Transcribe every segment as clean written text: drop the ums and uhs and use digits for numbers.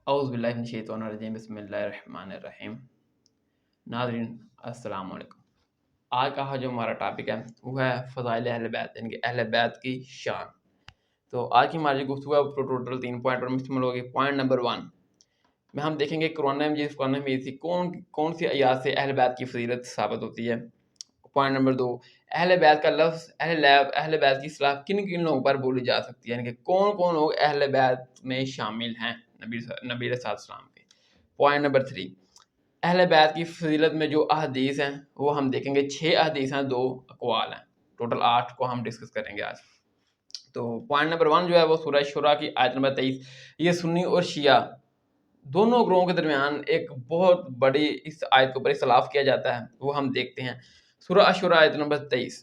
اعوذ باللہ من الشیطان الرجیم بسم اللہ الرحمن الرحیم۔ ناظرین السلام علیکم۔ آج کا جو ہمارا ٹاپک ہے وہ ہے فضائل اہل بیت، یعنی کہ اہل بیت کی شان۔ تو آج کی ہماری گفتگو ہے ٹوٹل 3 پوائنٹ پر مشتمل ہوگی۔ پوائنٹ نمبر 1 میں ہم دیکھیں گے قرآن مجید قرآن میں سے کون سی آیات سے اہل بیت کی فضیلت ثابت ہوتی ہے۔ پوائنٹ نمبر 2 اہل بیت کا لفظ اہل بیت کی اصطلاح کن کن لوگوں پر بولی جا سکتی ہے، یعنی کہ کون کون لوگ اہل بیت میں شامل ہیں نبی علیہ السلام کے۔ پوائنٹ نمبر 3 اہل بیت کی فضیلت میں جو احادیث ہیں وہ ہم دیکھیں گے، 6 احادیث ہیں، 2 اقوال ہیں، ٹوٹل 8 کو ہم ڈسکس کریں گے آج۔ تو پوائنٹ نمبر 1 جو ہے وہ سورہ شورا کی آیت نمبر 23، یہ سنی اور شیعہ دونوں گروہوں کے درمیان ایک بہت بڑی اس آیت کے اوپر اختلاف کیا جاتا ہے، وہ ہم دیکھتے ہیں۔ سورہ الشورى آیت نمبر 23،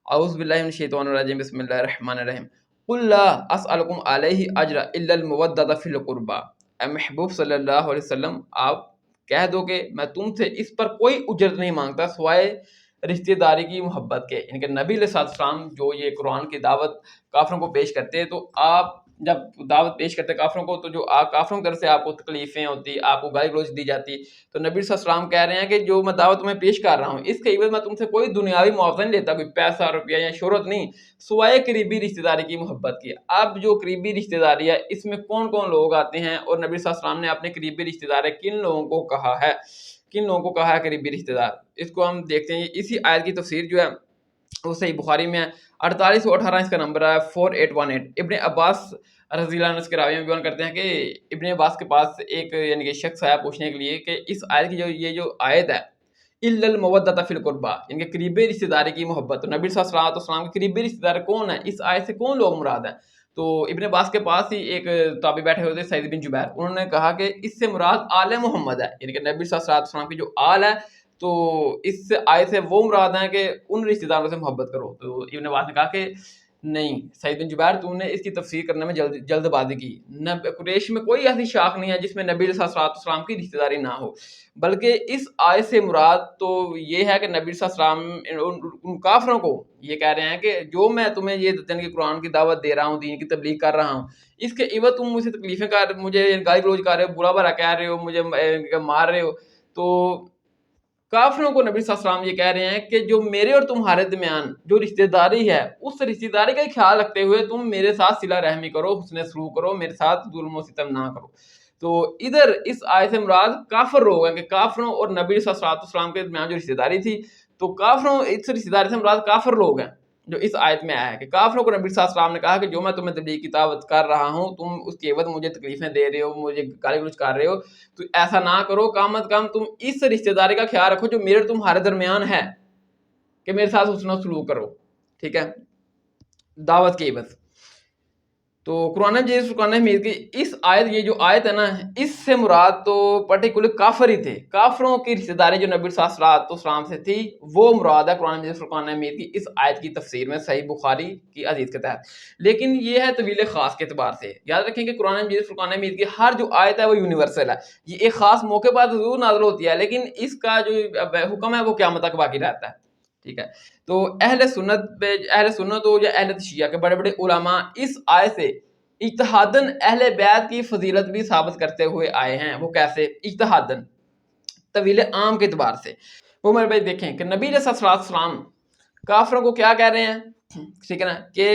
اعوذ باللہ من الشیطان الرجیم بسم اللہ الرحمن الرحیم، قل لا اسألکم علیہ اجرا الا المودۃ فی القربى، اے محبوب صلی اللہ علیہ وسلم آپ کہہ دو کہ میں تم سے اس پر کوئی اجرت نہیں مانگتا سوائے رشتہ داری کی محبت کے، یعنی کہ نبی علیہ السلام جو یہ قرآن کی دعوت کافروں کو پیش کرتے ہیں، تو آپ جب دعوت پیش کرتے کافروں کو، تو جو کافروں کی طرف سے آپ کو تکلیفیں ہوتی، آپ کو گالی گلوچ دی جاتی، تو نبی صلی اللہ علیہ وسلم کہہ رہے ہیں کہ جو میں دعوت تمہیں پیش کر رہا ہوں اس کے عوض میں تم سے کوئی دنیاوی معاوضہ نہیں لیتا، کوئی پیسہ روپیہ یا شہرت نہیں، سوائے قریبی رشتہ داری کی محبت کی۔ اب جو قریبی رشتہ داری ہے اس میں کون کون لوگ آتے ہیں، اور نبی صلی اللہ علیہ وسلم نے اپنے قریبی رشتہ دار کن لوگوں کو کہا ہے قریبی رشتہ دار، اس کو ہم دیکھتے ہیں۔ اسی آیت کی تفسیر جو ہے وہ صحیح بخاری میں ہے 4818، اس کا نمبر ہے 4818۔ ابن عباس رضی اللہ عنہ اس کے راوی میں بیان کرتے ہیں کہ ابن عباس کے پاس ایک یعنی کہ شخص آیا پوچھنے کے لیے کہ اس آیت کی یہ جو آیت ہے الا المودۃ فی القربى، یعنی کہ قریبی رشتہ داری کی محبت، تو نبی صلی اللہ علیہ وسلم کے قریبی رشتہ دار کون ہے، اس آیت سے کون لوگ مراد ہیں؟ تو ابن عباس کے پاس ہی ایک تابعی بیٹھے ہوئے تھے سعید بن جبیر، انہوں نے کہا کہ اس سے مراد آل محمد ہے، یعنی کہ نبی صلی اللہ علیہ وسلم کی جو آل ہے، تو اس آیت سے وہ مراد ہیں کہ ان رشتہ داروں سے محبت کرو۔ تو ابن عباس نے کہا کہ نہیں سعید بن جبیر، تم نے اس کی تفسیر کرنے میں جلد بازی کی، قریش میں کوئی ایسی شاخ نہیں ہے جس میں نبی صلی اللہ علیہ وسلم کی رشتہ داری نہ ہو، بلکہ اس آیت سے مراد تو یہ ہے کہ نبی صلی اللہ علیہ وسلم ان کافروں کو یہ کہہ رہے ہیں کہ جو میں تمہیں یہ کہ قرآن کی دعوت دے رہا ہوں، دین کی تبلیغ کر رہا ہوں، اس کے عوض تم مجھ سے تکلیفیں کر، مجھے گالی گلوچ کر رہے ہو، برا بھلا کہہ رہے ہو، مجھے مار رہے ہو۔ تو کافروں کو نبی صلی اللہ علیہ وسلم یہ کہہ رہے ہیں کہ جو میرے اور تمہارے درمیان جو رشتہ داری ہے، اس رشتہ داری کا خیال رکھتے ہوئے تم میرے ساتھ صلہ رحمی کرو، حسن سلوک کرو، میرے ساتھ ظلم و ستم نہ کرو۔ تو ادھر اس آیت سے مراد کافر لوگ ہیں کہ کافروں اور نبی صلی اللہ علیہ وسلم کے درمیان جو رشتہ داری تھی، تو کافروں اس رشتہ داری سے مراد کافر لوگ ہیں جو اس آیت میں آیا ہے کہ کافروں کو نبی صلی اللہ علیہ وسلم نے کہا کہ جو میں تمہیں تبلیغ کی دعوت کر رہا ہوں، تم اس کے عوض مجھے تکلیفیں دے رہے ہو، مجھے گالی گلوچ کر رہے ہو، تو ایسا نہ کرو، کم از کم تم اس رشتہ داری کا خیال رکھو جو میرے اور تمہارے درمیان ہے، کہ میرے ساتھ حسن و سلوک کرو، ٹھیک ہے، دعوت کے عوض۔ تو قرآن مجید فرقان حمید کی اس آیت، یہ جو آیت ہے نا، اس سے مراد تو پرٹیکولر کافر ہی تھے، کافروں کی رشتہ داری جو نبی صلی اللہ علیہ وسلم سے تھی وہ مراد ہے قرآن مجید فرقان حمید کی اس آیت کی تفسیر میں صحیح بخاری کی حدیث کے تحت۔ لیکن یہ ہے طویل خاص کے اعتبار سے، یاد رکھیں کہ قرآن مجید فرقان حمید کی ہر جو آیت ہے وہ یونیورسل ہے، یہ ایک خاص موقع پر ضرور نازل ہوتی ہے لیکن اس کا جو حکم ہے وہ قیامت تک باقی رہتا ہے، ٹھیک ہے۔ تو اہل سنت ہو یا اہل شیعہ کے بڑے بڑے علماء اس آیت سے اجتہاداً اہل بیت کی فضیلت بھی ثابت کرتے ہوئے آئے ہیں۔ وہ کیسے؟ اجتہاداً طویل عام کے اعتبار سے۔ وہ میرے بھائی دیکھیں کہ نبی علیہ السلام کافروں کو کیا کہہ رہے ہیں، ٹھیک ہے نا، کہ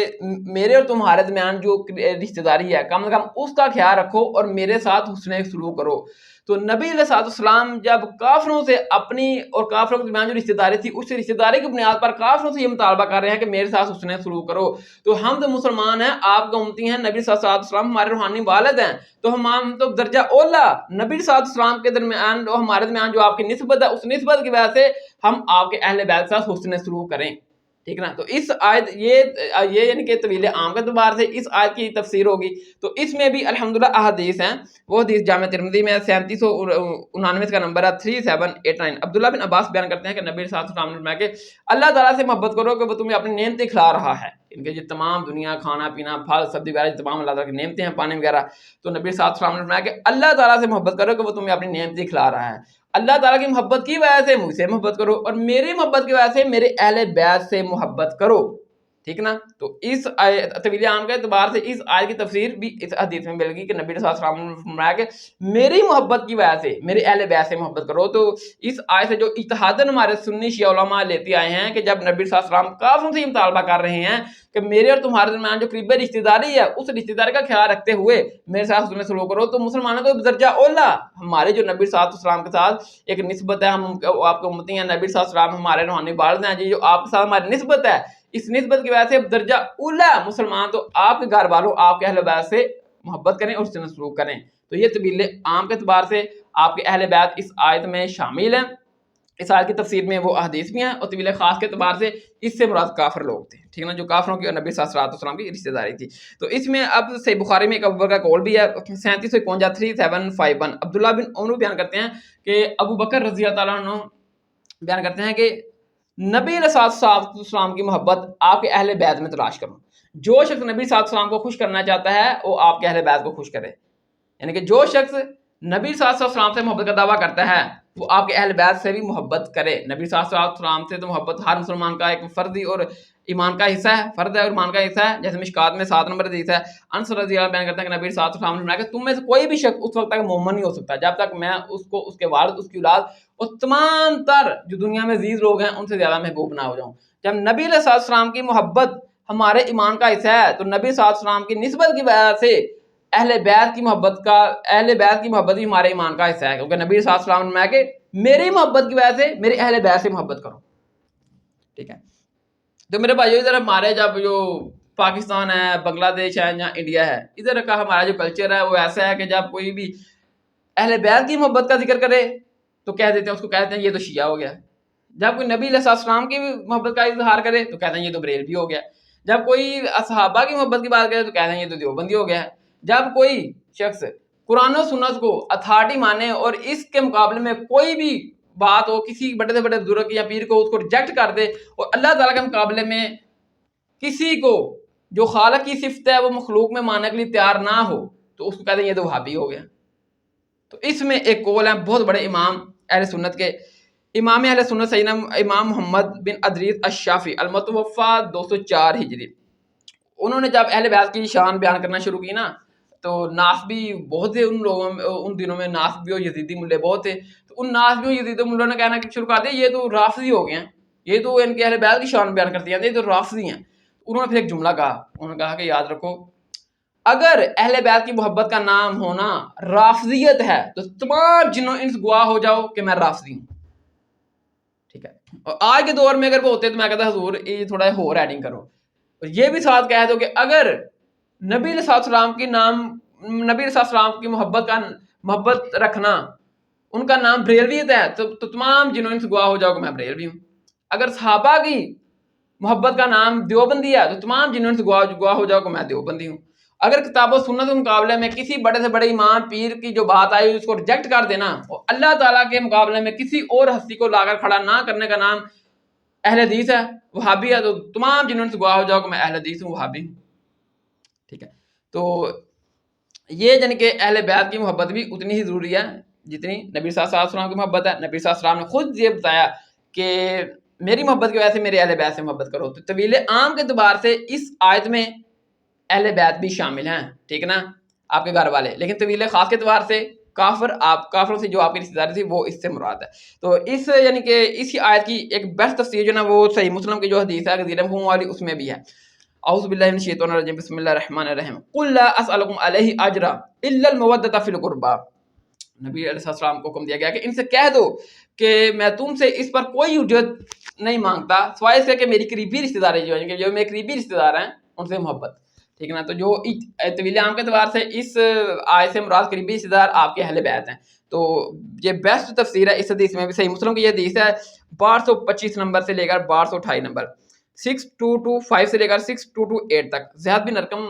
میرے اور تمہارے درمیان جو رشتہ داری ہے کم از کم اس کا خیال رکھو اور میرے ساتھ حسن سلوک کرو۔ تو نبی علیہ السلام جب کافروں سے اپنی اور کافروں کے درمیان جو رشتہ داری تھی اس رشتہ داری کی بنیاد پر کافروں سے یہ مطالبہ کر رہے ہیں کہ میرے ساتھ حسن سلوک کرو، تو ہم تو مسلمان ہیں، آپ کا امتی ہیں، نبی صلی اللہ علیہ وسلم ہمارے روحانی والد ہیں، تو ہم تو درجہ اولا نبی صلی اللہ علیہ وسلم کے درمیان اور ہمارے درمیان جو آپ کی نسبت ہے اس نسبت کی وجہ سے ہم آپ کے اہل بیت کے ساتھ حسن سلوک کریں، ٹھیک ہے نا۔ تو اس آیت یہ یعنی کہ طویل عام کے اعتبار سے اس آیت کی تفسیر ہوگی۔ تو اس میں بھی الحمدللہ احادیث ہیں، وہ حدیث جامع ترمذی میں 3799 کا نمبر ہے 3789۔ عبداللہ بن عباس بیان کرتے ہیں کہ نبی صلی اللہ علیہ وسلم نے کہ اللہ تعالیٰ سے محبت کرو کہ وہ تمہیں اپنی نعمتیں کھلا رہا ہے، ان کے جو تمام دنیا کھانا پینا پھل سبزی وغیرہ تمام اللہ تعالیٰ کی نعمتیں ہیں، پانی وغیرہ، تو نبی صلی اللہ علیہ وسلم نے فرمایا کہ اللہ تعالیٰ سے محبت کرو کہ وہ تمہیں اپنی نعمتیں کھلا رہا ہے، اللہ تعالیٰ کی محبت کی وجہ سے مجھ سے محبت کرو، اور میری محبت کی وجہ سے میرے اہل بیت سے محبت کرو۔ ٹھیک نا. تو اس طویل عام کے اعتبار سے اس آیت کی تفسیر بھی اس حدیث میں مل گئی کہ نبی صلی اللہ علیہ وسلم نے فرمایا کہ میری محبت کی وجہ سے میرے اہل بیت سے محبت کرو. تو اس آیت سے جو اجتہاداً ہمارے سنی شیعہ علماء لیتے آئے ہیں کہ جب نبی صلی اللہ علیہ وسلم کافروں سے مطالبہ کر رہے ہیں کہ میرے اور تمہارے درمیان جو قریبی رشتہ داری ہے اس رشتہ داری کا خیال رکھتے ہوئے میرے ساتھ حسن سلوک کرو, تو مسلمانوں کو درجہ اولا ہمارے جو نبی صلی اللہ علیہ وسلم کے ساتھ ایک نسبت ہے, ہم آپ کے امتی ہیں, نبی صلی اللہ علیہ وسلم ہمارے روحانی والد ہیں جی, جو آپ کے ساتھ ہماری نسبت ہے, اس نسبت کی وجہ سے درجہ اولا مسلمان تو آپ کے گھر والوں آپ کے اہل بیت سے محبت کریں اور حسن سلوک کریں. تو یہ طویل عام کے اعتبار سے آپ کے اہل بیت اس آیت میں شامل ہیں. اس آیت کی تفسیر میں وہ احادیث بھی ہیں, اور طویل خاص کے اعتبار سے اس سے مراد کافر لوگ تھے, ٹھیک ہے نا, جو کافروں کی اور نبی صلی اللہ علیہ وسلم کی رشتہ داری تھی. تو اس میں اب صحیح بخاری میں ایک ابو بکر کا قول بھی ہے 3751 عبداللہ بن عمر بیان کرتے ہیں کہ ابو بکر رضی اللہ تعالیٰ عنہ بیان کرتے ہیں کہ نبی علیہ السلام کی محبت آپ کے اہل بیت میں تلاش کرو. جو شخص نبی صلی اللہ علیہ وسلم کو خوش کرنا چاہتا ہے وہ آپ کے اہل بیت کو خوش کرے. یعنی کہ جو شخص نبی صلی اللہ علیہ وسلم سے محبت کا دعویٰ کرتا ہے وہ آپ کے اہل بیت سے بھی محبت کرے. نبی صلی اللہ علیہ وسلم سے تو محبت ہر مسلمان کا ایک فردی اور ایمان کا حصہ ہے, فرض ہے اور ایمان کا حصہ ہے. جیسے مشکات میں 7 نمبر حدیث ہے, انس رضی اللہ عنہ بیان کرتے ہیں کہ نبی صلی اللہ علیہ وسلم نے فرمایا کہ تم میں سے کوئی بھی شخص اس وقت تک مومن نہیں ہو سکتا جب تک میں اس کو, اس کے والد, اس کی اولاد اور تمام تر جو دنیا میں عزیز لوگ ہیں ان سے زیادہ محبوب نہ ہو جاؤں. جب نبی علیہ السلام کی محبت ہمارے ایمان کا حصہ ہے تو نبی صلی اللہ علیہ وسلم کی نسبت کی وجہ سے اہل بیت کی محبت بھی ہمارے ایمان کا حصہ ہے, کیونکہ نبی صلی اللہ علیہ وسلم نے فرمایا کہ میری محبت کی وجہ سے میرے اہل بیت سے محبت کرو. ٹھیک ہے. تو میرے بھائیو ادھر ہمارے جب جو پاکستان ہے, بنگلہ دیش ہے یا انڈیا ہے, ادھر کا ہمارا جو کلچر ہے وہ ایسا ہے کہ جب کوئی بھی اہل بیت کی محبت کا ذکر کرے تو کہہ دیتے ہیں, اس کو کہتے ہیں یہ تو شیعہ ہو گیا. جب کوئی نبی علیہ السلام کی محبت کا اظہار کرے تو کہتے ہیں یہ تو بریلوی ہو گیا. جب کوئی صحابہ کی محبت کی بات کرے تو کہتے ہیں یہ تو دیوبندی ہو گیا. جب کوئی شخص قرآن و سنت کو اتھارٹی مانے اور اس کے مقابلے میں کوئی بھی بات ہو کسی بڑے سے بڑے بزرگ یا پیر کو اس کو ریجیکٹ کر دے اور اللہ تعالیٰ کے مقابلے میں کسی کو جو خالق کی صفت ہے وہ مخلوق میں ماننے کے لیے تیار نہ ہو تو اس کو کہتے ہیں یہ تو وہابی ہو گیا. تو اس میں ایک قول ہے بہت بڑے امام اہل سنت کے, امام اہل سنت سیدنا امام محمد بن ادریس الشافعی المتوفی 204 ہجری, انہوں نے جب اہل بیت کی شان بیان کرنا شروع کی نا تو ناسبی بہت تھے ان لوگوں میں, ان دنوں میں ناسبی اور یزیدی ملے بہت تھے. تو ان ناسبی اور یزیدی ملوں نے کہنا شروع کر دیا یہ تو رافضی ہو گئے ہیں, یہ تو ان کے اہل بیت کی شان بیان کرتے ہیں, یہ تو رافضی ہیں. انہوں نے پھر ایک جملہ کہا, انہوں نے کہا کہ یاد رکھو اگر اہل بیت کی محبت کا نام ہونا رافضیت ہے تو تمام جنوں انس گواہ ہو جاؤ کہ میں رافضی ہوں. ٹھیک ہے. اور آج کے دور میں اگر وہ ہوتے تو میں کہتا حضور یہ تھوڑا اور ایڈنگ کرو, اور یہ بھی ساتھ کہہ دو کہ اگر نبی علیہ السلام کی محبت رکھنا ان کا نام بریلویت ہے تو تمام جنوں انس گواہ ہو جاؤ کہ میں بریلوی ہوں. اگر صحابہ کی محبت کا نام دیوبندی ہے تو تمام جنوں انس گواہ ہو جاؤ کہ میں دیوبندی ہوں. اگر کتاب و سنت کے مقابلے میں کسی بڑے سے بڑے امام پیر کی جو بات آئی اس کو ریجیکٹ کر دینا اور اللہ تعالیٰ کے مقابلے میں کسی اور ہستی کو لا کر کھڑا نہ کرنے کا نام اہل حدیث ہے, وہابی ہے, تو تمام جنہوں سے گواہ ہو جاؤ کہ میں اہل حدیث ہوں, وہابی ہوں. ٹھیک ہے. تو یہ یعنی کہ اہل بیت کی محبت بھی اتنی ہی ضروری ہے جتنی نبی صلی اللہ علیہ وسلم کی محبت ہے. نبی صلی اللہ علیہ وسلم نے خود یہ بتایا کہ میری محبت کی وجہ سے میرے اہل بیت سے محبت کرو. تو طویل عام کے اعتبار سے اس آیت میں اہل بیت بھی شامل ہیں, ٹھیک ہے نا, آپ کے گھر والے. لیکن طویل خاص کے اعتبار سے کافروں سے جو آپ کی رشتہ داری تھی وہ اس سے مراد ہے. تو اس یعنی کہ اسی آیت کی ایک بیسٹ تفسیر جو نا وہ صحیح مسلم کی جو حدیث ہے غزیر مفہوم والی اس میں بھی ہے. اعوذ باللہ من الشیطان الرجیم بسم اللہ الرحمن الرحیم قل لا اسألکم علیہ اجرا الا المودۃ فی القربى. نبی علیہ السلام کو حکم دیا گیا کہ ان سے کہہ دو کہ میں تم سے اس پر کوئی اجرت نہیں مانگتا سوائے اس کے کہ میری قریبی رشتہ داری جو ہے جو میرے قریبی رشتہ دار ہیں ان سے محبت. ٹھیک ہے نا. تو جو طویل عام کے اعتبار سے اس آیت سے مراد قریبی رشتہ دار آپ کے اہل بیت ہیں. تو یہ بیسٹ تفسیر ہے اس حدیث میں بھی. صحیح مسلم کی یہ حدیث ہے 1225 نمبر سے لے کر 1228 نمبر, 6225 سے لے کر 6228 تک. زیاد بن ارقم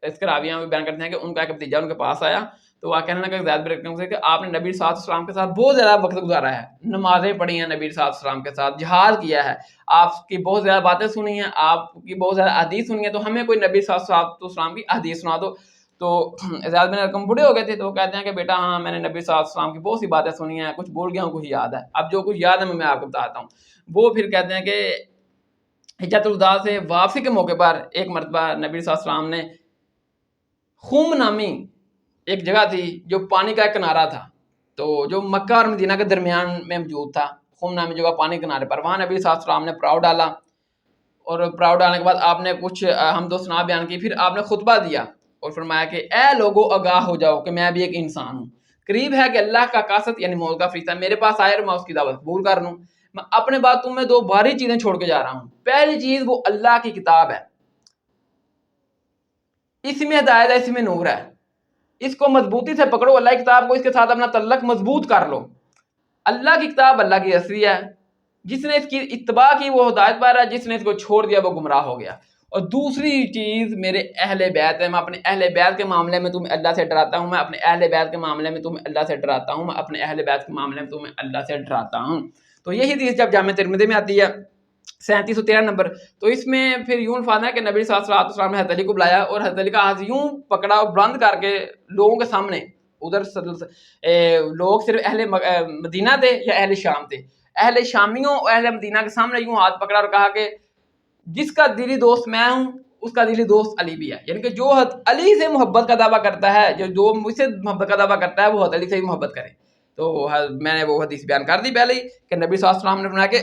اس کے راویہ میں بیان کرتے ہیں کہ ان کا ایک بھتیجا ان کے پاس آیا تو وہ کہنے لگا کہ زیاد بن ارقم سے کہ آپ نے نبی صلی اللہ علیہ وسلم کے ساتھ بہت زیادہ وقت گزارا ہے, نمازیں پڑھی ہیں نبی صلی اللہ علیہ وسلم کے ساتھ, جہاد کیا ہے, آپ کی بہت زیادہ باتیں سنی ہیں, آپ کی بہت زیادہ حدیث سنی ہیں, تو ہمیں کوئی نبی صلی اللہ علیہ وسلم کی حدیث سنا دو. تو زیاد بن ارقم بوڑھے ہو گئے تھے تو وہ کہتے ہیں کہ بیٹا ہاں میں نے نبی صلی اللہ علیہ وسلم کی بہت سی باتیں سنی ہیں, کچھ بول گیا ہوں, کچھ یاد ہے. اب جو کچھ یاد ہے میں آپ کو بتاتا ہوں. وہ پھر کہتے ہیں کہ حجۃ الوداع سے واپسی کے موقع پر ایک مرتبہ نبی صلی اللہ علیہ وسلم نے خوم نامی ایک جگہ تھی جو پانی کا ایک کنارہ تھا، تو جو مکہ اور مدینہ کے درمیان میں موجود تھا، خوم نامی جگہ پانی کے کنارے پر، وہاں نبی صلی اللہ علیہ وسلم نے پڑاؤ ڈالا، اور پڑاؤ ڈالنے کے بعد آپ نے کچھ حمد و ثنا بیان کی، پھر آپ نے خطبہ دیا اور فرمایا کہ اے لوگو آگاہ ہو جاؤ کہ میں بھی ایک انسان ہوں، قریب ہے کہ اللہ کا قاصد یعنی موت کا فرشتہ میرے پاس آئے اور میں اس کی دعوت قبول کر لوں۔ میں اپنے بعد تم میں دو بھاری چیزیں چھوڑ کے جا رہا ہوں۔ پہلی چیز وہ اللہ کی کتاب ہے، اس میں ہدایت ہے، اس میں نور ہے، اس کو مضبوطی سے پکڑو، اللہ کی کتاب کو، اس کے ساتھ اپنا تعلق مضبوط کر لو۔ اللہ کی کتاب اللہ کی اصلی ہے، جس نے اس کی اتباع کی وہ ہدایت پر ہے، جس نے اس کو چھوڑ دیا وہ گمراہ ہو گیا۔ اور دوسری چیز میرے اہل بیت ہے، میں اپنے اہل بیت کے معاملے میں تمہیں اللہ سے ڈراتا ہوں، میں اپنے اہل بیت کے معاملے میں تمہیں اللہ سے ڈراتا ہوں، میں اپنے اہل بیت کے معاملے میں تمہیں اللہ سے ڈراتا ہوں۔ تو یہی حدیث جب جامع ترمذی میں آتی ہے 3713 نمبر، تو اس میں پھر یوں الفاظ ہے کہ نبی صلی اللہ علیہ وسلم نے حضرت علی کو بلایا اور حضرت علی کا ہاتھ یوں پکڑا اور بلند کر کے لوگوں کے سامنے، ادھر لوگ صرف اہل مدینہ تھے یا اہل شام تھے، اہل شامیوں اور اہل مدینہ کے سامنے یوں ہاتھ پکڑا اور کہا کہ جس کا دلی دوست میں ہوں اس کا دلی دوست علی بھی ہے، یعنی کہ جو علی سے محبت کا دعویٰ کرتا ہے، جو مجھ سے محبت کا دعویٰ کرتا ہے وہ علی سے بھی محبت کرے۔ تو میں نے وہ حدیث بیان کر دی پہلے ہی کہ نبی صلی اللہ علیہ وسلم نے فرمایا کہ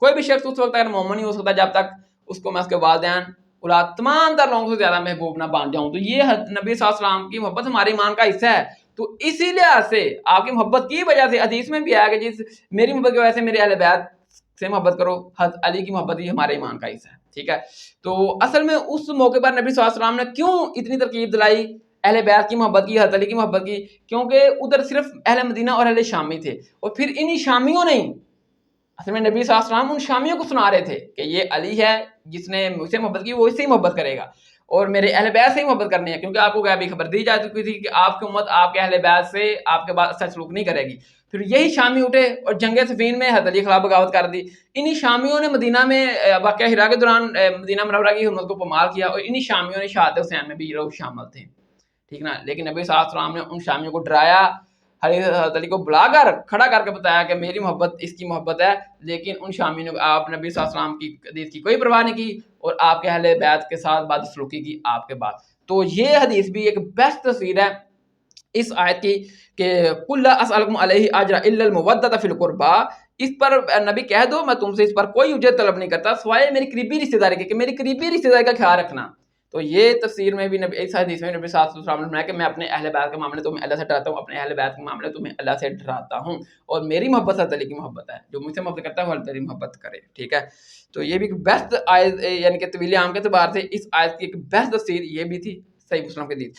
کوئی بھی شخص اس وقت تک مومن نہیں ہو سکتا جب تک اس کو میں اس کے والدین اولاد تمام تر لوگوں سے زیادہ محبوب نہ بن جاؤں۔ تو یہ نبی صلی اللہ علیہ وسلم کی محبت ہمارے ایمان کا حصہ ہے، تو اسی لحاظ سے آپ کی محبت کی وجہ سے حدیث میں بھی آیا کہ جس میری محبت کی وجہ سے میرے اہل بیت سے محبت کرو، حضرت علی کی محبت ہی ہمارے ایمان کا حصہ ہے، ٹھیک ہے۔ تو اصل میں اس موقع پر نبی صلی اللہ علیہ وسلم نے کیوں اتنی ترکیب دلائی اہل بیت کی محبت کی، حضرت علی کی محبت کی؟ کیونکہ ادھر صرف اہل مدینہ اور اہل شامی تھے، اور پھر انہی شامیوں نے، اصل میں نبی صلی اللہ علیہ وسلم ان شامیوں کو سنا رہے تھے کہ یہ علی ہے، جس نے مجھ سے محبت کی وہ اس سے ہی محبت کرے گا، اور میرے اہل بیت سے ہی محبت کرنی ہے، کیونکہ آپ کو غیبی خبر دی جا چکی تھی کہ آپ کی امت آپ کے اہل بیت سے آپ کے بعد اچھا سلوک نہیں کرے گی۔ پھر یہی شامی اٹھے اور جنگ صفین میں حضرت علی کے خلاف بغاوت کر دی، انہی شامیوں نے مدینہ میں واقعہ ہرا کے دوران مدینہ منورہ کی حرمت کو پامال کیا، اور انہی شامیوں نے شہادت حسین میں بھی یہ لوگ شامل تھے، ٹھیک نا۔ لیکن نبی صلی اللہ علیہ وسلم نے ان شامیوں کو ڈرایا، حضرت علی کو بلا کر کھڑا کر کے بتایا کہ میری محبت اس کی محبت ہے، لیکن ان شامیوں نے آپ نبی صلی اللہ علیہ وسلم کی حدیث کی کوئی پرواہ نہیں کی اور آپ کے اہل بیت کے ساتھ بد سلوکی کی آپ کے بعد۔ تو یہ حدیث بھی ایک بیسٹ تصویر ہے اس آیت کی کہ قُلْ لَا أَسْأَلُكُمْ عَلَيْهِ أَجْرًا إِلَّا الْمَوَدَّةَ فِي الْقُرْبَىٰ، اس پر نبی کہہ دو میں تم سے اس پر کوئی اجرت طلب نہیں کرتا سوائے میری قریبی رشتہ داری کے، کہ میری قریبی رشتہ داری کا خیال رکھنا۔ تو یہ تفسیر میں بھی نبی اس حدیث میں نبی صلی اللہ علیہ وسلم نے فرمایا کہ میں اپنے اہل بیت کے معاملے تمہیں اللہ سے ڈراتا ہوں، اپنے اہل بیت کے معاملے تمہیں اللہ سے ڈراتا ہوں، اور میری محبت حضرت علی کی محبت ہے، جو مجھ سے محبت کرتا ہے وہ حضرت علی محبت کرے، ٹھیک ہے۔ تو یہ بھی بیسٹ آیت، یعنی کہ طویل عام کے اعتبار سے اس آیت کی ایک بیسٹ تفسیر یہ بھی تھی صحیح مسلم کی حدیث۔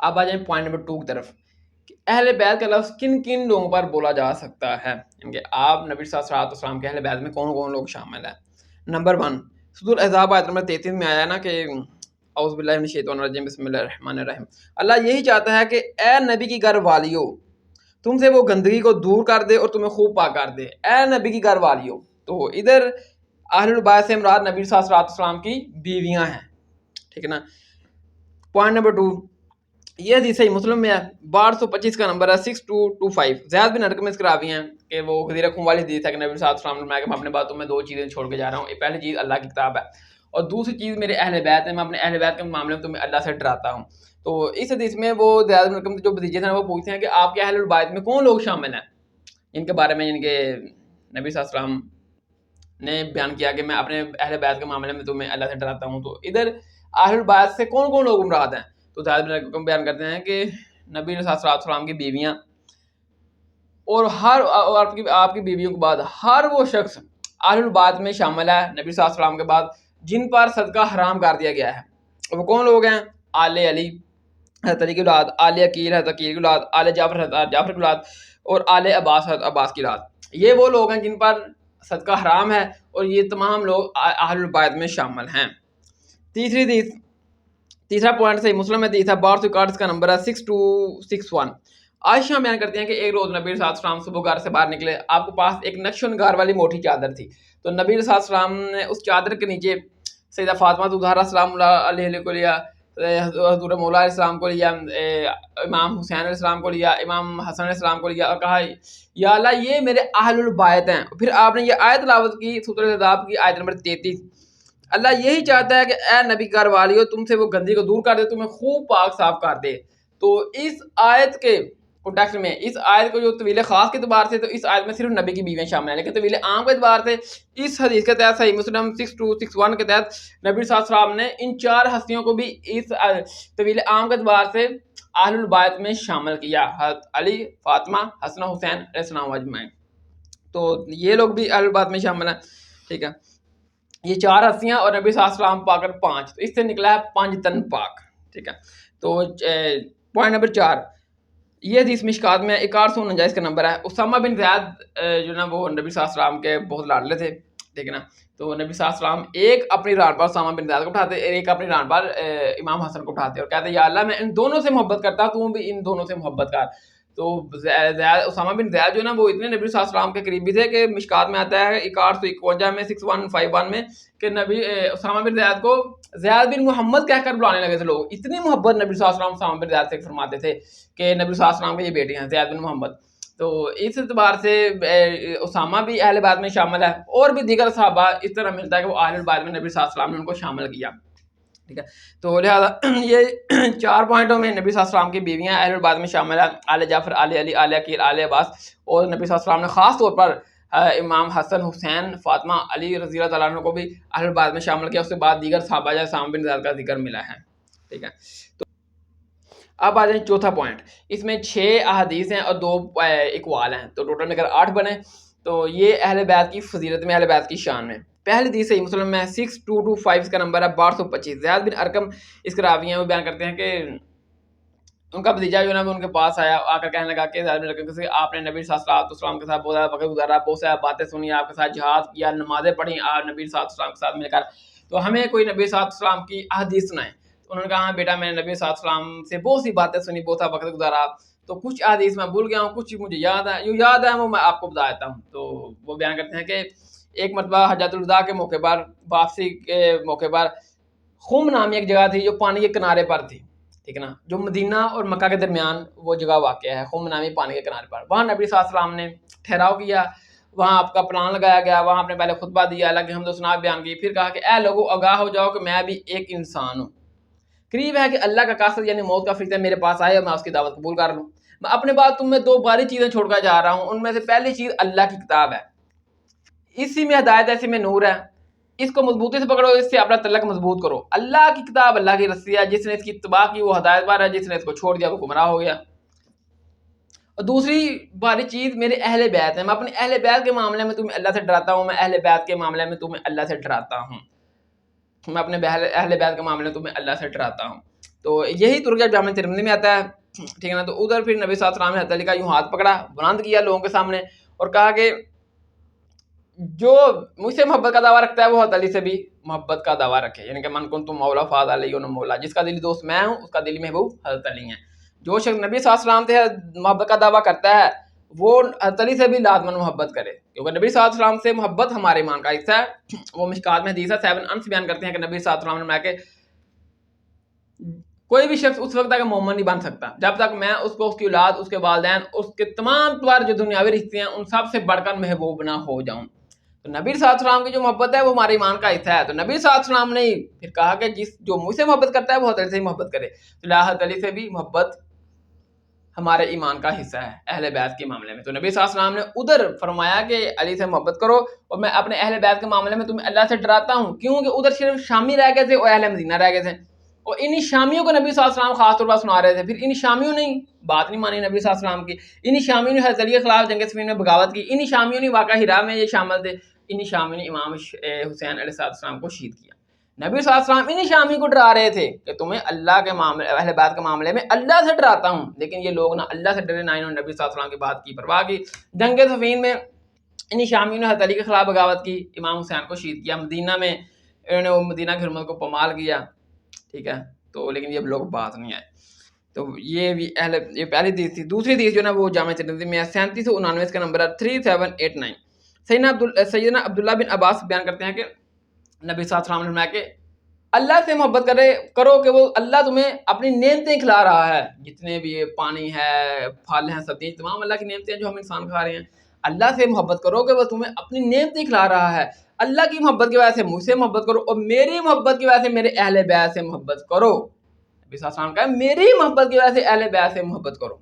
اب آ جائیں پوائنٹ نمبر 2 کی طرف کہ اہل بیت کا لفظ کن کن لوگوں پر بولا جا سکتا ہے، یعنی کہ آپ نبی صلی اللہ علیہ وسلم کے اہل بیت میں کون کون لوگ شامل ہیں۔ نمبر 1 سورۃ الاحزاب آیت نمبر 33 میں آیا نا کہ اعوذ باللہ من الشیطان الرجیم بسم اللہ الرحمن الرحیم، اللہ یہی چاہتا ہے کہ اے نبی کی گھر والیو تم سے وہ گندگی کو دور کر دے اور تمہیں خوب پاک کر دے، اے نبی کی گھر والیو۔ تو ادھر اہل البیت سے مراد نبی صلی اللہ علیہ وسلم کی بیویاں ہیں، ٹھیک ہے نا۔ پوائنٹ نمبر 2 یہ حدیث صحیح مسلم میں ہے 1225 کا نمبر ہے 6225، زیاد بن ارقم اس کے راوی ہیں کہ وہ غدیر خون والی حدیث ہے کہ نبی صلی اللہ علیہ وسلم نے فرمایا کہ میں اپنے باتوں میں 2 چیزیں چھوڑ کے جا رہا ہوں، پہلی چیز اللہ کی کتاب ہے اور دوسری چیز میرے اہل بیت ہے، میں اپنے اہل بیت کے معاملے میں تمہیں اللہ سے ڈراتا ہوں۔ تو اس حدیث میں وہ زیاد بن ارقم جو بھتیجے تھے وہ پوچھتے ہیں کہ آپ کے اہل البیت میں کون لوگ شامل ہیں، ان کے بارے میں، ان کے نبی صلی اللہ علیہ وسلم نے بیان کیا کہ میں اپنے اہل بیت کے معاملے میں تمہیں اللہ سے ڈراتا ہوں۔ تو ادھر اہل البیت سے کون کون لوگ مراد ہیں، تو زیاد بن ارقم بیان کرتے ہیں کہ نبی صلی اللہ علیہ وسلم کی بیویاں اور آپ کی بیویوں کے بعد ہر وہ شخص اہل البیت میں شامل ہے نبی صلی اللہ علیہ وسلم کے بعد جن پر صدقہ حرام کر دیا گیا ہے۔ وہ کون لوگ ہیں؟ آل علی حضرت علی کی اولاد، آل عقیل حضرت عقیل کی اولاد، آل جعفر حضرت جعفر کی اولاد، اور آل عباس حضرت عباس کی اولاد۔ یہ وہ لوگ ہیں جن پر صدقہ حرام ہے اور یہ تمام لوگ اہل البیت میں شامل ہیں۔ تیسرا پوائنٹ صحیح مسلم میں حدیث ہے 1261 کا نمبر ہے 6261، عائشہ بیان کرتی ہیں کہ ایک روز نبی صلی اللہ علیہ وسلم صبح گھر سے باہر نکلے، آپ کے پاس ایک نقش و نگار والی موٹی چادر تھی، تو نبی صلی اللہ علیہ وسلم نے اس چادر کے نیچے سیدہ فاطمہ زہرا سلام اللہ علیہ کو لیا، حضور مولا علیہ السلام کو لیا، امام حسین علیہ السلام کو لیا، امام حسن علیہ السلام کو لیا، اور کہا یا اللہ یہ میرے اہل البیت ہیں۔ پھر آپ نے یہ آیت تلاوت کی سورۃ الاحزاب کی آیت نمبر 33 اللہ یہی چاہتا ہے کہ اے نبی گھر والیو تم سے وہ گندی کو دور کر دے, تمہیں خوب پاک صاف کر دے. تو اس آیت کے کنٹیکسٹ میں اس آیت کو جو طویل خاص کے اعتبار سے تو اس آیت میں صرف نبی کی بیویاں شامل ہیں, لیکن طویل عام کے اعتبار سے اس حدیث کے تحت صحیح مسلم 6261 کے تحت نبی صلی اللہ علیہ وسلم نے ان 4 ہستیوں کو بھی اس طویل عام کے اعتبار سے اہل البیت میں شامل کیا, حضرت علی, فاطمہ, حسن و حسین علیہ السلام اجمعین. تو یہ لوگ بھی اہل البیت میں شامل ہیں. ٹھیک ہے, یہ 4 ہستیاں اور نبی صلی اللہ علیہ وسلم پاک 5, تو اس سے نکلا ہے 5 تن پاک. ٹھیک ہے, تو پوائنٹ نمبر 4, یہ حدیث مشکات میں 1149 کا نمبر ہے. اسامہ بن زید جو نا وہ نبی صلی اللہ علیہ وسلم کے بہت لاڈلے تھے. ٹھیک ہے نا, تو نبی صلی اللہ علیہ وسلم ایک اپنی ران پر اسامہ بن زید کو اٹھاتے, ایک اپنی ران پر امام حسن کو اٹھاتے اور کہتے یا اللہ میں ان دونوں سے محبت کرتا, تو بھی ان دونوں سے محبت کر. تو اسامہ بن زید جو نا وہ اتنے نبی صلی اللہ علیہ وسلم کے قریبی تھے کہ مشکات میں آتا ہے 1151 میں 6151 میں کہ نبی اسامہ بن زید کو زیاد بن محمد کہہ کر بلانے لگے تھے لوگ. اتنی محبت نبی صلی اللہ علیہ وسلم اسامہ بن زید سے فرماتے تھے کہ نبی صلی اللہ علیہ وسلم کی یہ بیٹی ہیں زیاد بن محمد. تو اس اعتبار سے اسامہ بھی اہل بیت میں شامل ہے, اور بھی دیگر صحابہ اس طرح ملتا ہے کہ وہ اہل بیت میں نبی صلی اللہ علیہ وسلم نے ان کو شامل کیا. ٹھیک ہے, تو لہٰذا یہ 4 پوائنٹوں میں نبی صلی اللہ علیہ وسلم کی بیویاں اہل بیت میں شامل ہیں, آل جعفر, آل علی, آل عقیل, آل عباس, اور نبی صلی اللہ علیہ وسلم نے خاص طور پر امام حسن, حسین, فاطمہ, علی رضی اللہ تعالیٰ عنہ کو بھی اہل بیت میں شامل کیا. اس کے بعد دیگر صحابہ جیسے اسامہ بن زید کا ذکر ملا ہے. ٹھیک ہے, تو اب آ جائیں چوتھا پوائنٹ. اس میں 6 احادیث ہیں اور 2 اقوال ہیں, تو ٹوٹل میں اگر 8 بنے تو یہ اہل بیت کی فضیلت میں, اہل بیت کی شان میں. پہلی حدیث صحیح مسلم میں 6225 اس کا نمبر ہے, 1225. زیاد بن ارقم اس کے راوی ہیں, وہ بیان کرتے ہیں کہ ان کا بھتیجا جو ہے نا وہ ان کے پاس آ کر کہنے لگا کہ زیاد بن ارقم سے آپ نے نبی صلی اللہ علیہ وسلم کے ساتھ بہت زیادہ وقت گزارا, بہت ساری باتیں سنی, آپ کے ساتھ جہاد کیا, نمازیں پڑھی آپ نبی صلی اللہ علیہ وسلم کے ساتھ مل کر, تو ہمیں کوئی نبی صلی اللہ علیہ وسلم کی احادیث سنائیں. انہوں نے کہا بیٹا میں نے نبی صلی اللہ علیہ وسلم سے بہت سی باتیں سنی, بہت سا وقت گزارا, تو کچھ احادیث میں بھول گیا ہوں, کچھ مجھے یاد ہے, جو یاد ہے وہ میں آپ کو بتا دیتا ہوں. تو وہ بیان کرتے ہیں کہ ایک مرتبہ حجۃ الوداع کے موقع پر, واپسی کے موقع پر, خم نامی ایک جگہ تھی جو پانی کے کنارے پر تھی. ٹھیک ہے نا, جو مدینہ اور مکہ کے درمیان وہ جگہ واقع ہے, خم نامی پانی کے کنارے پر. وہاں نبی صلی اللہ علیہ وسلم نے ٹھہراؤ کیا, وہاں آپ کا پلان لگایا گیا, وہاں آپ نے پہلے خطبہ دیا, اللہ کی حمد و ثنا بیان کی, پھر کہا کہ اے لوگو آگاہ ہو جاؤ کہ میں بھی ایک انسان ہوں, قریب ہے کہ اللہ کا قاصد یعنی موت کا فرشتہ میرے پاس آئے اور میں اس کی دعوت قبول کر لوں. میں اپنے بعد تم میں 2 باری چیزیں چھوڑ کر جا رہا ہوں, ان میں سے پہلی چیز اللہ کی کتاب ہے, اسی میں ہدایت ہے, اسی میں نور ہے, اس کو مضبوطی سے پکڑو, اس سے اپنا تعلق مضبوط کرو. اللہ کی کتاب اللہ کی رسی ہے, جس نے اس کی اتباع کی وہ ہدایت پر ہے, جس نے اس کو چھوڑ دیا وہ گمراہ ہو گیا. اور دوسری باری چیز میرے اہل بیت ہے, میں اپنے اہل بیت کے معاملے میں تمہیں اللہ سے ڈراتا ہوں, میں اہل بیت کے معاملے میں تمہیں اللہ سے ڈراتا ہوں, میں اپنے اہل بیت کے معاملے میں تمہیں اللہ سے ڈراتا ہوں. تو یہی ترجمہ جامع ترمذی میں آتا ہے. ٹھیک ہے نا, تو ادھر پھر نبی صلی اللہ علیہ وسلم نے حضرت علی کا یوں ہاتھ پکڑا, بلند کیا لوگوں کے سامنے, اور کہا کہ جو مجھ سے محبت کا دعویٰ رکھتا ہے وہ حضرت علی سے بھی محبت کا دعویٰ رکھے, یعنی کہ من کنت مولا فاز علی مولا, جس کا دلی دوست میں ہوں اس کا دلی محبوب حضرت علی ہیں. جو شخص نبی صلی اللہ علیہ وسلم سے محبت کا دعویٰ کرتا ہے وہ حضرت علی سے بھی لازماً محبت کرے, کیونکہ نبی صلی اللہ علیہ وسلم سے محبت ہمارے ایمان کا حصہ ہے. وہ مشکات میں حدیث ہے, 7 انس بیان کرتے ہیں کہ نبی صلی اللہ علیہ وسلم نے کہ کوئی بھی شخص اس وقت تک مومن نہیں بن سکتا جب تک میں اس کو, اس کی اولاد, اس کے والدین, اس کے تمام طور جو دنیاوی رشتے ہیں ان سب سے بڑھ کر محبوب نہ ہو جاؤں. تو نبی صلی اللہ علیہ وسلم کی جو محبت ہے وہ ہمارے ایمان کا حصہ ہے. تو نبی صلی اللہ علیہ وسلم نے پھر کہا کہ جو مجھ سے محبت کرتا ہے وہ حضرت علی سے محبت کرے, تو حضرت علی سے بھی محبت ہمارے ایمان کا حصہ ہے اہل بیت کے معاملے میں. تو نبی صلی اللہ علیہ وسلم نے ادھر فرمایا کہ علی سے محبت کرو, اور میں اپنے اہل بیت کے معاملے میں تمہیں اللہ سے ڈراتا ہوں, کیونکہ ادھر صرف شامی رہ گئے تھے اور اہل مدینہ رہ گئے تھے, اور انہی شامیوں کو نبی صلی اللہ علیہ وسلم خاص طور پر سنا رہے تھے. پھر انہی شامیوں نے بات نہیں مانی نبی صلی اللہ علیہ وسلم کی, انہی شامیوں نے حضرت علی کے خلاف جنگ صفین میں بغاوت کی, انہی شامیوں نے واقعہ ہرا میں یہ شامل تھے, انہی شامیوں نے امام حسین علیہ السلام کو شہید کیا. نبی صلی اللہ علیہ وسلم انہی شامی کو ڈرا رہے تھے کہ تمہیں اللہ کے معاملے, اہل بیت کے معاملے میں اللہ سے ڈراتا ہوں, لیکن یہ لوگ نہ اللہ سے ڈرے نہ انہوں نے نبی صلی اللہ علیہ وسلم کی بات کی پرواہ کی. جنگ صفین میں انہی شامیوں نے حضرت علی کے خلاف بغاوت کی, امام حسین کو شہید کیا. مدینہ میں انہوں نے وہ مدینہ کی حرمت کو پامال کیا. ٹھیک ہے, تو لیکن یہ لوگ بات نہیں آئے. تو یہ بھی یہ پہلی حدیث تھی. دوسری حدیث جو نا وہ جامع ترمذی میں 3799 کا نمبر ہے 3789. سیدنا عبداللہ بن عباس بیان کرتے ہیں کہ نبی صلی اللہ علیہ وسلم نے کہ اللہ سے محبت کرو کہ وہ اللہ تمہیں اپنی نعمتیں کھلا رہا ہے, جتنے بھی پانی ہے, پھل ہیں, سبزیاں, تمام اللہ کی نعمتیں جو ہم انسان کھا رہے ہیں. اللہ سے محبت کرو کہ وہ تمہیں اپنی نعمتیں کھلا رہا ہے, اللہ کی محبت کی وجہ سے مجھ سے محبت کرو اور میری محبت کی وجہ سے میرے اہل بیت سے محبت کرو. نبی صلی اللہ علیہ وسلم کہا میری محبت کی وجہ سے اہل بیت سے محبت کرو.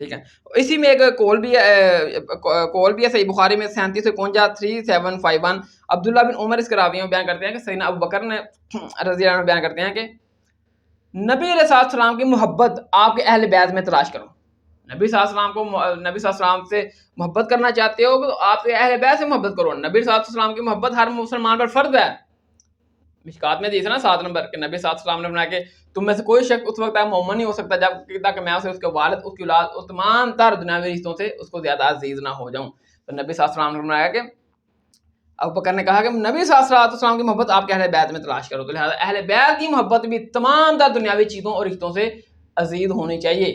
ٹھیک ہے. اسی میں ایک کول بھی ہے صحیح بخاری میں 3751 عبداللہ بن عمر اس کے راوی میں بیان کرتے ہیں کہ سیدنا ابو بکر نے رضی اللہ عنہ بیان کرتے ہیں کہ نبی علیہ السلام کی محبت آپ کے اہل بیت میں تلاش کرو. نبی صلی اللہ علیہ وسلم سے محبت کرنا چاہتے ہو تو آپ کے اہل بیت سے محبت کرو. نبی صلی اللہ علیہ وسلم کی محبت ہر مسلمان پر فرض ہے. مشکات میں دیکھا نا 7 نمبر کہ نبی صلی اللہ علیہ وسلم نے بنایا کہ تم میں سے کوئی شخص اس وقت مومن نہیں ہو سکتا جب تک میں اسے اس کے والد اس کی اولاد اور تمام تر دنیاوی رشتوں سے اس کو زیادہ عزیز نہ ہو جاؤں. تو نبی صلی اللہ علیہ وسلم نے بنایا کہ ابو بکر نے کہا کہ نبی صلی اللہ علیہ وسلم کی محبت آپ کے اہل بیت میں تلاش کرو. تو لہٰذا اہل بیت کی محبت بھی تمام تر دنیاوی چیزوں اور رشتوں سے عزیز ہونی چاہیے.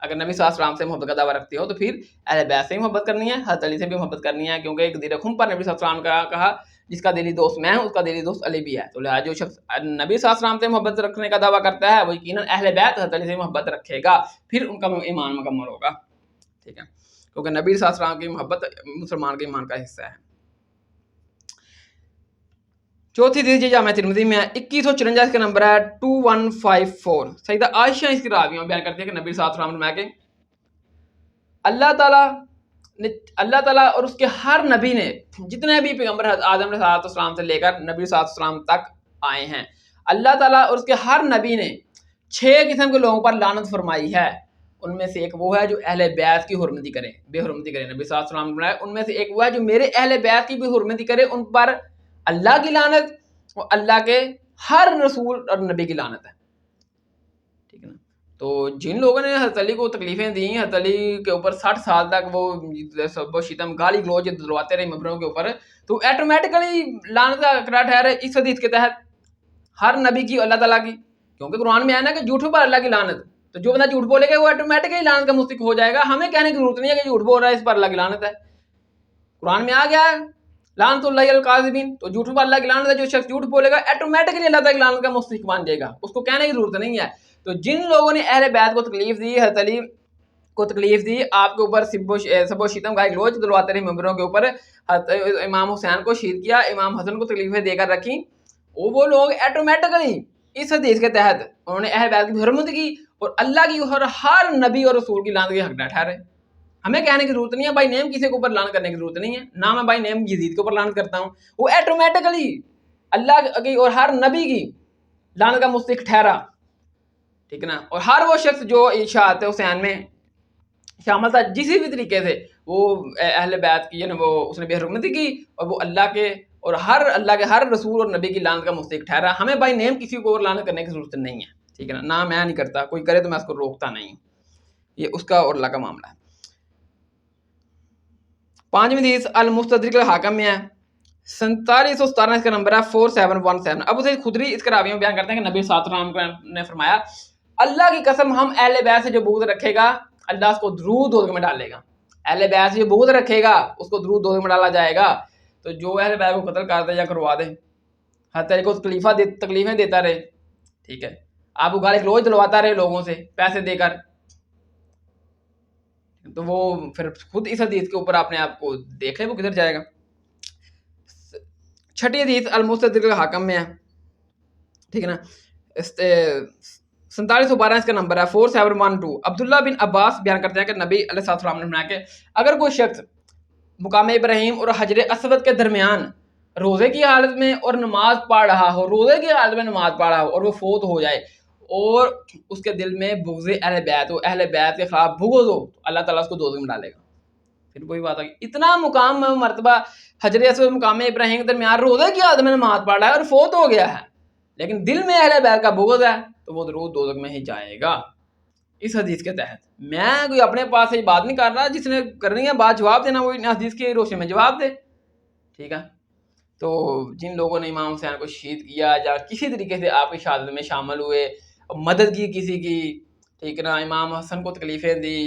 اگر نبی صلی اللہ علیہ وسلم سے محبت کا دعویٰ رکھتے ہو تو پھر اہل بیت سے بھی محبت کرنی ہے, حضرت علی سے بھی محبت کرنی ہے, کیونکہ ایک دیر خم پر نبی صلی اللہ علیہ وسلم کا کہا جس کا دلی دوست میں ہوں اس کا دلی دوست علی بھی ہے. تو لہٰذا جو شخص نبی صلی اللہ علیہ وسلم سے محبت رکھنے کا دعویٰ کرتا ہے وہ یقیناً اہل بیت حضرت علی سے محبت رکھے گا, پھر ان کا ایمان مکمل ہوگا. ٹھیک ہے, کیونکہ نبی صلی اللہ علیہ وسلم کی محبت مسلمان کے ایمان کا حصہ ہے. چوتھی حدیث جامع ترمذی میں 2154 کا نمبر ہے 2154. سیدہ عائشہ اس کی راوی میں بیان کرتی ہے کہ نبی صلی اللہ علیہ وسلم نے اللہ تعالیٰ اور اس کے ہر نبی نے جتنے بھی پیغمبر آدم علیہ السلام سے لے کر نبی صلی اللہ علیہ وسلم تک آئے ہیں, اللہ تعالیٰ اور اس کے ہر نبی نے 6 قسم کے لوگوں پر لعنت فرمائی ہے. ان میں سے ایک وہ ہے جو اہل بیت کی حرمتی کرے, بے حرمتی کرے. نبی صلی اللہ علیہ وسلم نے ان میں سے ایک وہ ہے جو میرے اہل بیت کی بے حرمتی کرے, ان پر اللہ کی لعنت اور اللہ کے ہر رسول اور نبی کی لعنت ہے. ٹھیک ہے نا. تو جن لوگوں نے حضرت علی کو تکلیفیں دیں, حضرت علی کے اوپر 60 سال تک وہ سب و شتم گالی گلوچ دلواتے رہے ممبروں کے اوپر, تو ایٹومیٹکلی لعنت کا قرار ٹھہرے اس حدیث کے تحت ہر نبی کی اللہ تعالیٰ کی, کیونکہ قرآن میں ہے نا کہ جھوٹوں پر اللہ کی لعنت, تو جو بندہ جھوٹ بولے گا وہ ایٹومیٹکلی لعنت کا مستحق ہو جائے گا. ہمیں کہنے کی ضرورت نہیں ہے کہ جھوٹ بول رہا ہے اس پر اللہ کی لعنت ہے, قرآن میں آ گیا ہے لعنت اللہ علی الکاذبین, تو جھوٹ پر اللہ کی لعنت ہے. جو شخص جھوٹ بولے گا ایٹومیٹکلی اللہ تعالیٰ کی لعنت کا مستحق بن جائے گا, اس کو کہنے کی ضرورت نہیں ہے. تو جن لوگوں نے اہل بیت کو تکلیف دی, حضرت علی کو تکلیف دی, آپ کے اوپر سب و شتم گائے گلوچ دلواتے رہے ممبروں کے اوپر, امام حسین کو شہید کیا, امام حسن کو تکلیفیں دے کر رکھی, وہ لوگ ایٹومیٹکلی اس حدیث کے تحت انہوں نے اہل بیت کی حرمت کی اور اللہ کی اور ہر نبی اور رسول کی لعنت کے حقدار ٹھہرے. ہمیں کہنے کی ضرورت نہیں ہے بائی نیم کسی کے اوپر لعنت کرنے کی ضرورت نہیں ہے, نہ میں بائی نیم یزید کے اوپر لعنت کرتا ہوں, وہ ایٹومیٹکلی اللہ کی اور ہر نبی کی لعنت کا مستحق ٹھہرا. ٹھیک ہے نا. اور ہر وہ شخص جو اشاعت حسین میں شامل تھا کسی بھی طریقے سے, وہ اہل بیت کی وہ اس نے بے حرمتی کی اور وہ اللہ کے اور اللہ کے ہر رسول اور نبی کی لعنت کا مستحق ٹھہرا. ہمیں بائی نیم کسی کو اور لعنت کرنے کی ضرورت نہیں ہے. ٹھیک ہے نا. نہ میں نہیں کرتا, کوئی کرے تو میں اس کو روکتا نہیں, یہ اس کا اور اللہ کا معاملہ ہے. 5ویں حدیث المستدرک الحاکم میں ہے 4717 اس کا نمبر ہے 4717. ابو سعید خدری اس کے راوی میں بیان کرتے ہیں کہ نبی صلی اللہ علیہ وسلم نے فرمایا اللہ کی قسم ہم اہل بیت سے جو بغض رکھے گا اللہ اس کو درود دوزخ میں ڈالے گا. اہل بیت سے جو بغض رکھے گا اس کو درود دوزخ میں ڈالا جائے گا. تو جو اہل بیت کو قتل کر دے یا کروا دے, ہر طرح کو تکلیفیں دیتا رہے, ٹھیک ہے, آپ کو گالی گلوچ دلواتا رہے لوگوں سے پیسے دے کر, تو وہ پھر خود اس حدیث کے اوپر اپنے آپ کو دیکھ لیں وہ کدھر جائے گا. 6ٹھی حدیث المستدرک الحاکم میں ہے. ٹھیک ہے نا. 4712 اس کا نمبر ہے 4712. عبداللہ بن عباس بیان کرتے ہیں کہ نبی علیہ السلام نے فرمایا کہ اگر کوئی شخص مقام ابراہیم اور حجر اسود کے درمیان روزے کی حالت میں اور نماز پڑھ رہا ہو, روزے کی حالت میں نماز پڑھ رہا ہو اور وہ فوت ہو جائے اور اس کے دل میں بغض اہل بیت ہو, اہل بیت کے خلاف بغض ہو, تو اللہ تعالیٰ اس کو دوزخ میں ڈالے گا. پھر وہی بات ہے اتنا مقام مرتبہ حجر اسود مقام ابراہیم کے درمیان روزے کی حالت میں نماز پڑھ رہا ہے اور فوت ہو گیا ہے, لیکن دل میں اہل بیت کا بغض ہے, تو وہ ضرور دوزخ میں ہی جائے گا اس حدیث کے تحت. میں کوئی اپنے پاس سے بات نہیں کر رہا, جس نے کرنی ہے بات جواب دینا وہ حدیث کی روشنی میں جواب دے. ٹھیک ہے. تو جن لوگوں نے امام حسین کو شہید کیا یا کسی طریقے سے آپ کی شہادت میں شامل ہوئے, مدد کی کسی کی, ٹھیک ہے نا, امام حسن کو تکلیفیں دی,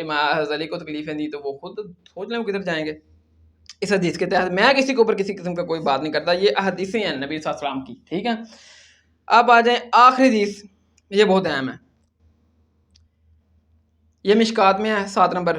امام علی کو تکلیفیں دی, تو وہ خود سوچ لیں وہ کدھر جائیں گے اس حدیث کے تحت. میں کسی کے اوپر کسی قسم کا کوئی بات نہیں کرتا, یہ احادیثیں ہیں نبی صلی اللہ علیہ وسلم کی. ٹھیک ہے. اب آ جائیں آخری حدیث, یہ بہت اہم ہے, یہ مشکات میں ہے 7 نمبر